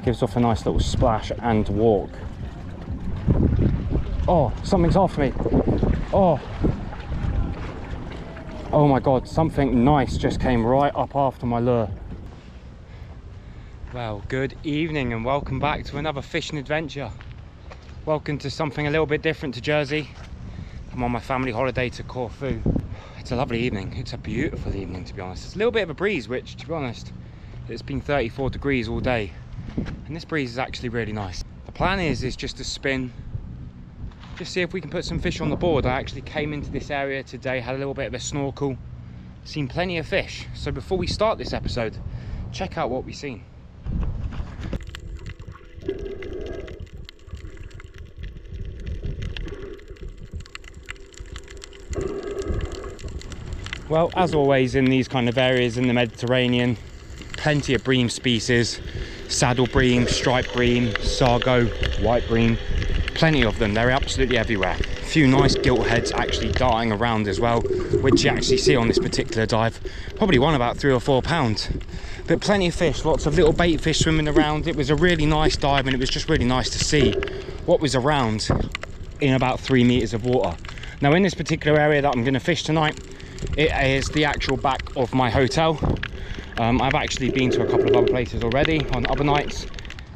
Gives off a nice little splash and walk. Oh, something's after me. Oh my god, something nice just came right up after my lure. Well, good evening and welcome back to another fishing adventure. Welcome to something a little bit different to Jersey. I'm on my family holiday to Corfu. It's a lovely evening. It's a beautiful evening, to be honest. It's a little bit of a breeze, which, to be honest, it's been 34 degrees all day. And this breeze is actually really nice. The plan is just to spin, just see if we can put some fish on the board. I actually came into this area today, had a little bit of a snorkel, seen plenty of fish. So before we start this episode, check out what we've seen. Well, as always in these kind of areas in the Mediterranean, plenty of bream species. Saddle bream, striped bream, sargo, white bream, plenty of them. They're absolutely everywhere. A few nice gilt heads actually darting around as well, which you actually see on this particular dive. Probably won about 3 or 4 pounds. But plenty of fish, lots of little bait fish swimming around. It was a really nice dive and it was just really nice to see what was around in about 3 meters of water. Now in this particular area that I'm going to fish tonight, it is the actual back of my hotel. I've actually been to a couple of other places already on other nights.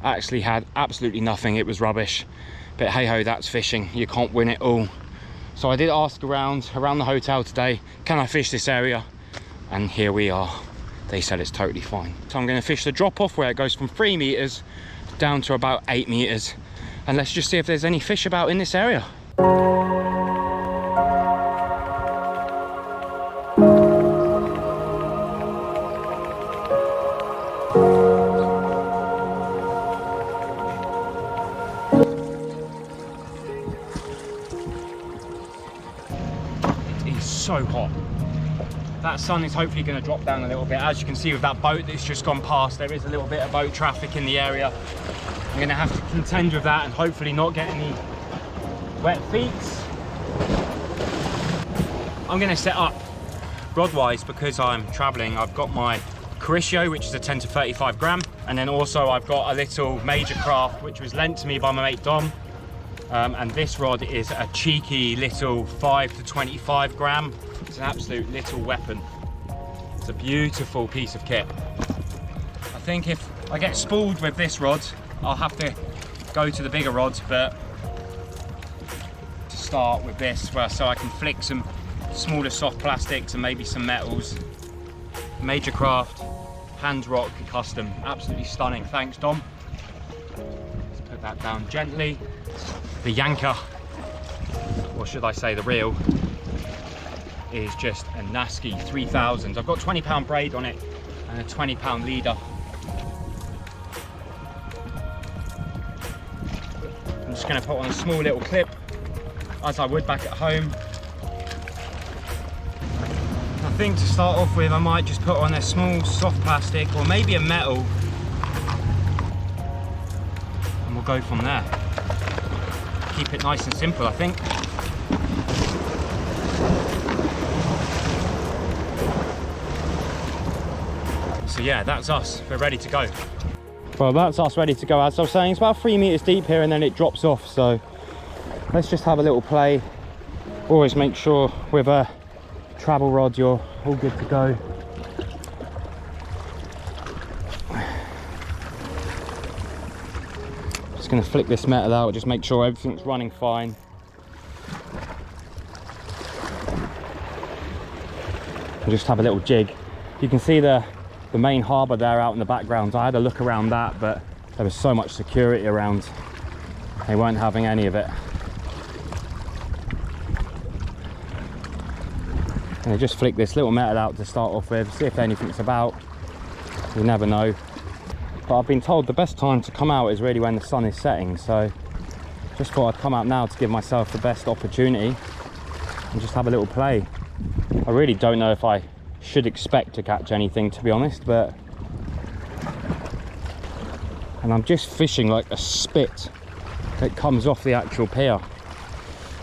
I actually had absolutely nothing. It was rubbish. But hey ho, that's fishing. You can't win it all. So I did ask around the hotel today, can I fish this area? And here we are. They said it's totally fine. So I'm going to fish the drop off where it goes from 3 meters down to about 8 meters. And let's just see if there's any fish about in this area. So hot. That sun is hopefully going to drop down a little bit. As you can see with that boat that's just gone past, there is a little bit of boat traffic in the area. I'm going to have to contend with that and hopefully not get any wet feet. I'm going to set up rod-wise because I'm traveling. I've got my Corfu, which is a 10 to 35 gram, and then also I've got a little major craft which was lent to me by my mate Dom. And this rod is a cheeky little 5 to 25 gram. It's an absolute little weapon. It's a beautiful piece of kit. I think if I get spooled with this rod, I'll have to go to the bigger rods, but to start with this, well, so I can flick some smaller soft plastics and maybe some metals. Major craft, hand rock custom, absolutely stunning. Thanks, Dom. Let's put that down gently. The yanker, or should I say the reel, is just a Nasky 3000. I've got 20-pound braid on it and a 20-pound leader. I'm just going to put on a small little clip as I would back at home. I think to start off with I might just put on a small soft plastic or maybe a metal and we'll go from there. Keep it nice and simple, I think. So yeah, that's us. We're ready to go. Well, that's us ready to go. As I was saying, it's about 3 meters deep here and then it drops off. So let's just have a little play. Always make sure with a travel rod you're all good to go. Just going to flick this metal out, just make sure everything's running fine. And just have a little jig. You can see the main harbour there out in the background. I had a look around that, but there was so much security around. They weren't having any of it. And I just flick this little metal out to start off with, see if anything's about. You never know. But I've been told the best time to come out is really when the sun is setting, so just thought I'd come out now to give myself the best opportunity and just have a little play. I really don't know if I should expect to catch anything, to be honest, but and I'm just fishing like a spit that comes off the actual pier,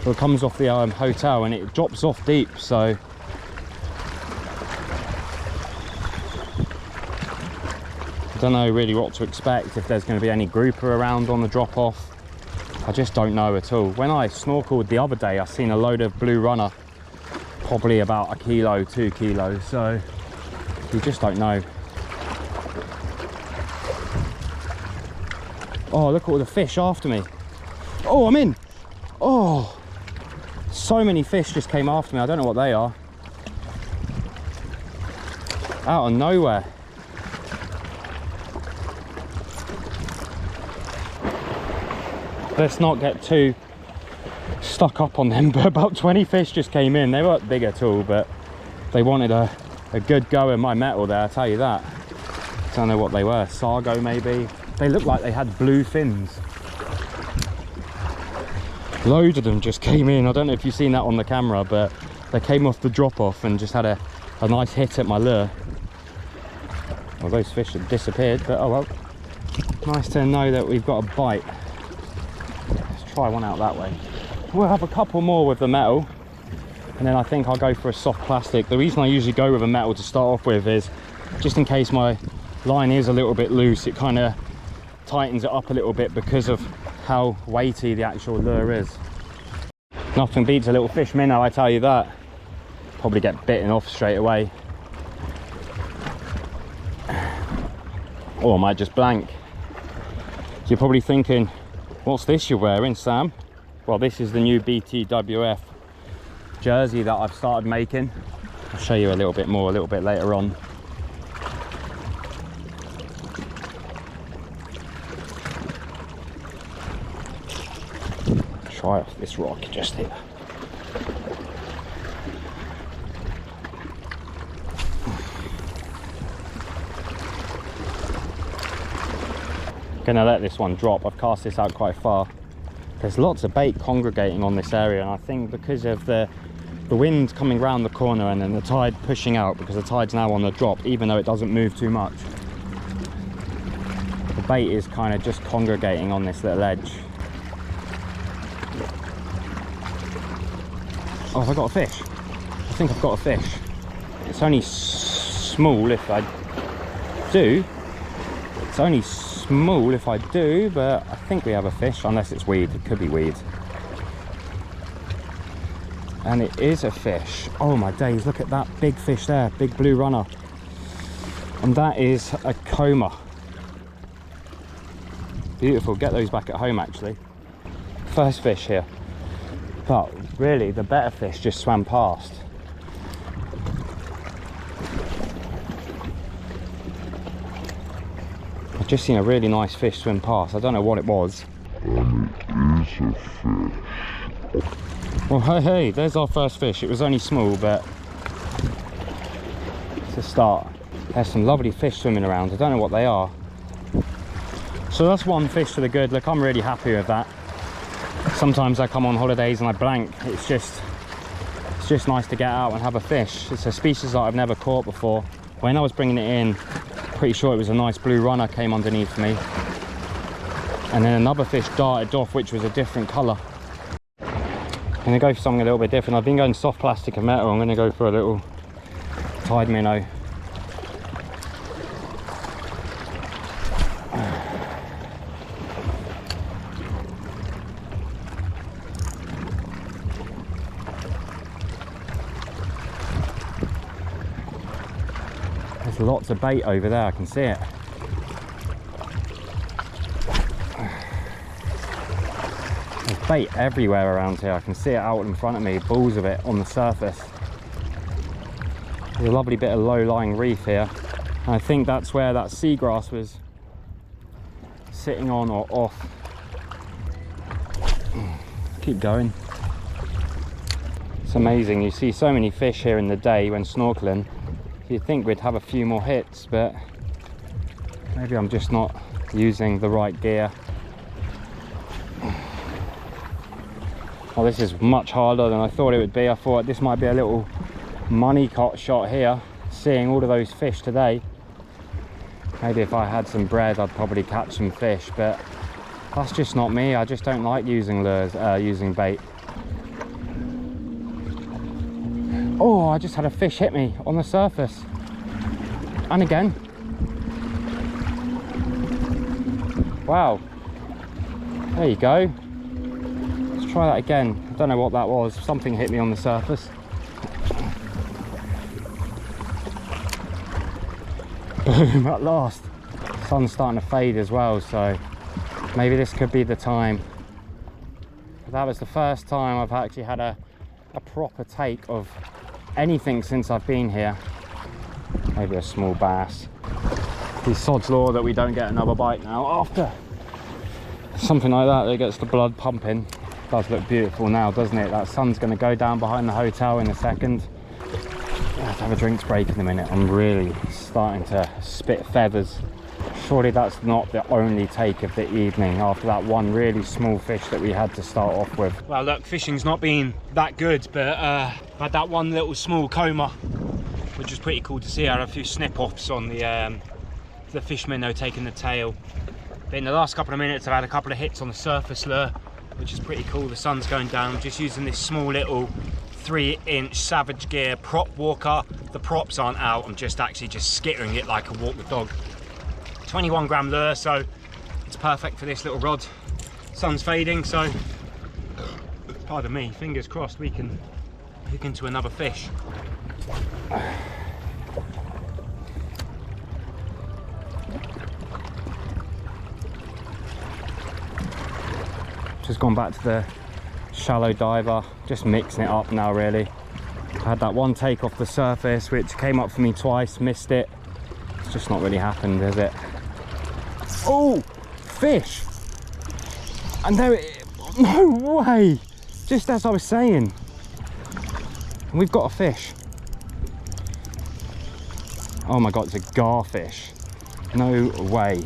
or it comes off the hotel, and it drops off deep, so don't know really what to expect, if there's going to be any grouper around on the drop off. I just don't know at all. When I snorkeled the other day, I seen a load of blue runner, probably about 1 kilo, 2 kilos, so you just don't know. Oh, look at all the fish after me. Oh, I'm in. Oh, so many fish just came after me. I don't know what they are. Out of nowhere. Let's not get too stuck up on them, but about 20 fish just came in. They weren't big at all, but they wanted a good go in my metal there, I'll tell you that. Don't know what they were. Sargo maybe. They looked like they had blue fins. Loads of them just came in. I don't know if you've seen that on the camera, but they came off the drop off and just had a nice hit at my lure. Well, those fish have disappeared, but oh well. Nice to know that we've got a bite. Let's try one out that way. We'll have a couple more with the metal, and then I think I'll go for a soft plastic. The reason I usually go with a metal to start off with is just in case my line is a little bit loose, it kind of tightens it up a little bit because of how weighty the actual lure is. Nothing beats a little fish minnow, I tell you that. Probably get bitten off straight away. Or I might just blank. So you're probably thinking, what's this you're wearing, Sam? Well, this is the new BTWF jersey that I've started making. I'll show you a little bit more a little bit later on. Try off this rock just here. Gonna let this one drop. I've cast this out quite far. There's lots of bait congregating on this area, and I think because of the wind coming round the corner and then the tide pushing out, because the tide's now on the drop, even though it doesn't move too much, the bait is kind of just congregating on this little edge. Oh, have I got a fish? I think I've got a fish. It's only small if I do. It's only small if I do, but I think we have a fish, unless it's weed. It could be weed. And it is a fish. Oh my days, look at that big fish there, big blue runner. And that is a coma. Beautiful, get those back at home actually. First fish here. But really, the better fish just swam past. I've just seen a really nice fish swim past. I don't know what it was. And it is a fish. Well, hey, there's our first fish. It was only small, but it's a start. There's some lovely fish swimming around. I don't know what they are. So that's one fish to the good. Look, I'm really happy with that. Sometimes I come on holidays and I blank. It's just nice to get out and have a fish. It's a species that I've never caught before. When I was bringing it in, pretty sure it was a nice blue runner came underneath me. And then another fish darted off, which was a different colour. I'm going to go for something a little bit different. I've been going soft plastic and metal. I'm going to go for a little tide minnow. There's lots of bait over there, I can see it. There's bait everywhere around here, I can see it out in front of me, balls of it on the surface. There's a lovely bit of low-lying reef here. And I think that's where that seagrass was sitting on or off. Keep going. It's amazing, you see so many fish here in the day when snorkeling. You'd think we'd have a few more hits, but maybe I'm just not using the right gear. Well, this is much harder than I thought it would be. I thought this might be a little money shot here, seeing all of those fish today. Maybe if I had some bread I'd probably catch some fish, but that's just not me. I just don't like using lures, using bait. Oh, I just had a fish hit me on the surface. And again. Wow, there you go. Let's try that again. I don't know what that was, something hit me on the surface. Boom, at last. Sun's starting to fade as well, so maybe this could be the time. That was the first time I've actually had a proper take of anything since I've been here. Maybe a small bass. These sod's law that we don't get another bite now after something like that gets the blood pumping. Does look beautiful now, doesn't it? That sun's going to go down behind the hotel in a second. I have to have a drinks break in a minute. I'm really starting to spit feathers. Surely that's not the only take of the evening after that one really small fish that we had to start off with. Well, look, fishing's not been that good, but I had that one little small coma, which was pretty cool to see. I had a few snip-offs on the fish minnow taking the tail. But in the last couple of minutes, I've had a couple of hits on the surface lure, which is pretty cool. The sun's going down. I'm just using this small little 3-inch Savage Gear prop walker. The props aren't out. I'm just skittering it like a walk the dog. 21 gram lure, so it's perfect for this little rod. Sun's fading, so pardon me, fingers crossed we can hook into another fish. Just gone back to the shallow diver, just mixing it up now really. I had that one take off the surface which came up for me twice, missed it. It's just not really happened, is it? Oh, fish! And there it, no way! Just as I was saying. And we've got a fish. Oh my god, it's a garfish. No way.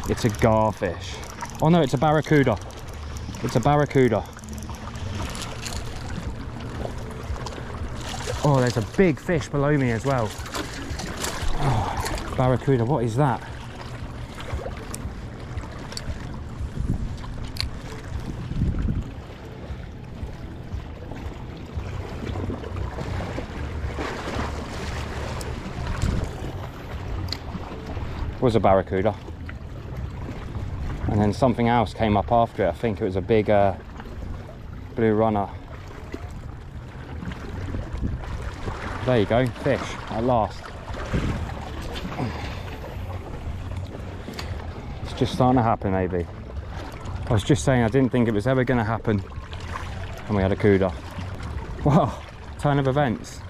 It's a garfish. Oh no, it's a barracuda. It's a barracuda. Oh, there's a big fish below me as well. Oh, barracuda, what is that? Was a barracuda, and then something else came up after it. I think it was a big blue runner. There you go, fish at last. It's just starting to happen. Maybe I was just saying I didn't think it was ever going to happen, and we had a cuda. Wow, turn of events.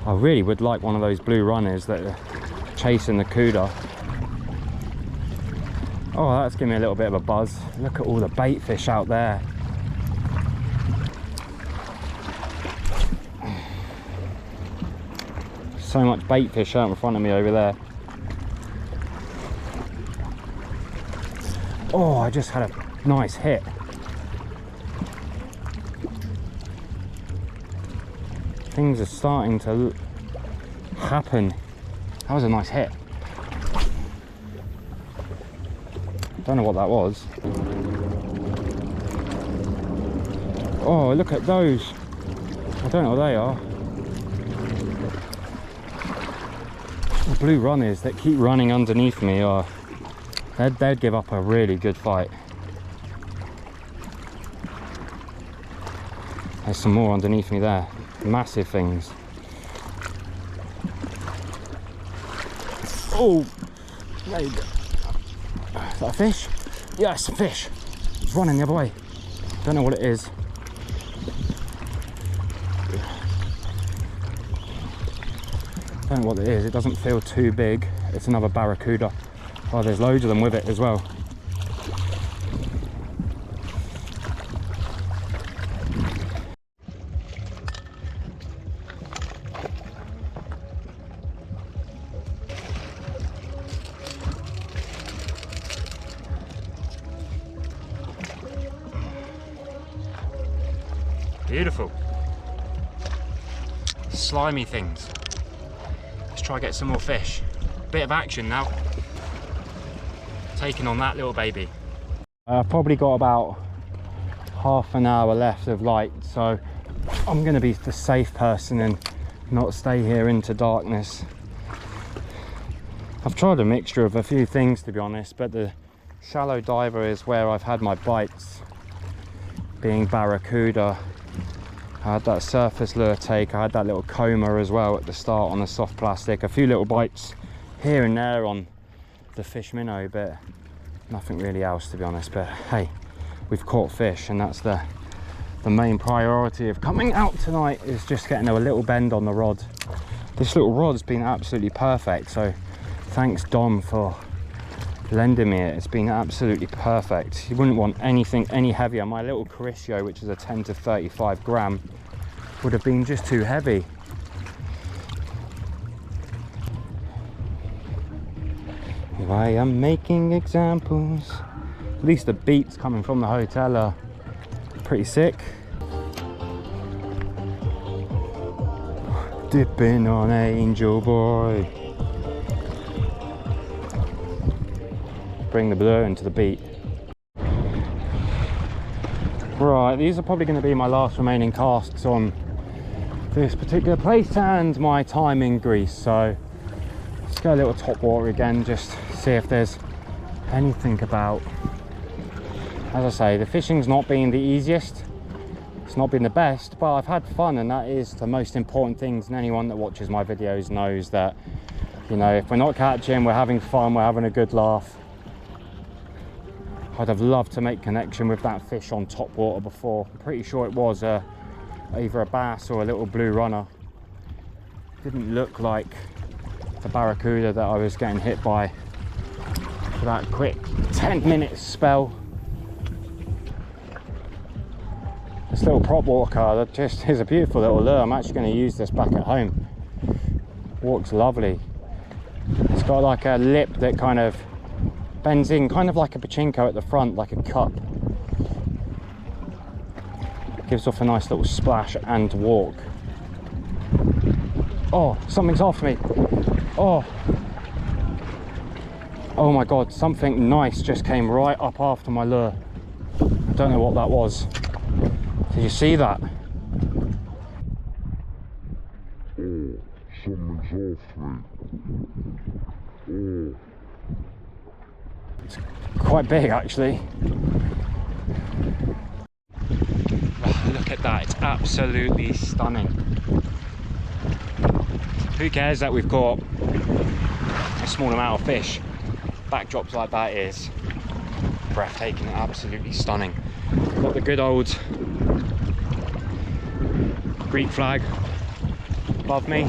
I really would like one of those blue runners that are chasing the cuda. Oh, that's giving me a little bit of a buzz. Look at all the bait fish out there. So much bait fish out in front of me over there. Oh, I just had a nice hit. Things are starting to happen. That was a nice hit. Don't know what that was. Oh, look at those. I don't know what they are. The blue runners that keep running underneath me are, they'd give up a really good fight. There's some more underneath me there. Massive things. Oh, there you go. Is that a fish? Yeah, it's a fish. It's running the other way. Don't know what it is. Don't know what it is. It doesn't feel too big. It's another barracuda. Oh, there's loads of them with it as well. Beautiful. Slimy things. Let's try and get some more fish. Bit of action now. Taking on that little baby. I've probably got about half an hour left of light, so I'm going to be the safe person and not stay here into darkness. I've tried a mixture of a few things, to be honest, but the Shallow diver is where I've had my bites, being barracuda. I had that surface lure take, I had that little coma as well at the start on the soft plastic, a few little bites here and there on the fish minnow, but nothing really else to be honest. But hey, we've caught fish, and that's the main priority of coming out tonight, is just getting a little bend on the rod. This little rod's been absolutely perfect, so thanks Dom for lending me it. It's been absolutely perfect. You wouldn't want anything any heavier. My little Corfu, which is a 10 to 35 gram, would have been just too heavy. Here I am making examples. At least the beats coming from the hotel are pretty sick. Dipping on Angel Boy. Bring the blur into the beat. Right, these are probably going to be my last remaining casts on this particular place and my time in Greece. So let's go a little top water again, just see if there's anything about. As I say, the fishing's not been the easiest, it's not been the best, but I've had fun, and that is the most important things. And anyone that watches my videos knows that, you know, if we're not catching, we're having fun, we're having a good laugh. I'd have loved to make connection with that fish on top water before. I'm pretty sure it was either a bass or a little blue runner. Didn't look like the barracuda that I was getting hit by for that quick 10-minute spell. This little prop walker, that just is a beautiful little lure. I'm actually going to use this back at home. Walks lovely. It's got like a lip that kind of bends in, kind of like a pachinko at the front, like a cup. Gives off a nice little splash and walk. Oh, something's off me. Oh my god, something nice just came right up after my lure. I don't know what that was. Did you see that? Oh, something's off me. Oh. It's quite big actually. Oh, look at that, it's absolutely stunning. Who cares that we've caught a small amount of fish? Backdrops like that is breathtaking, absolutely stunning. Got the good old Greek flag above me.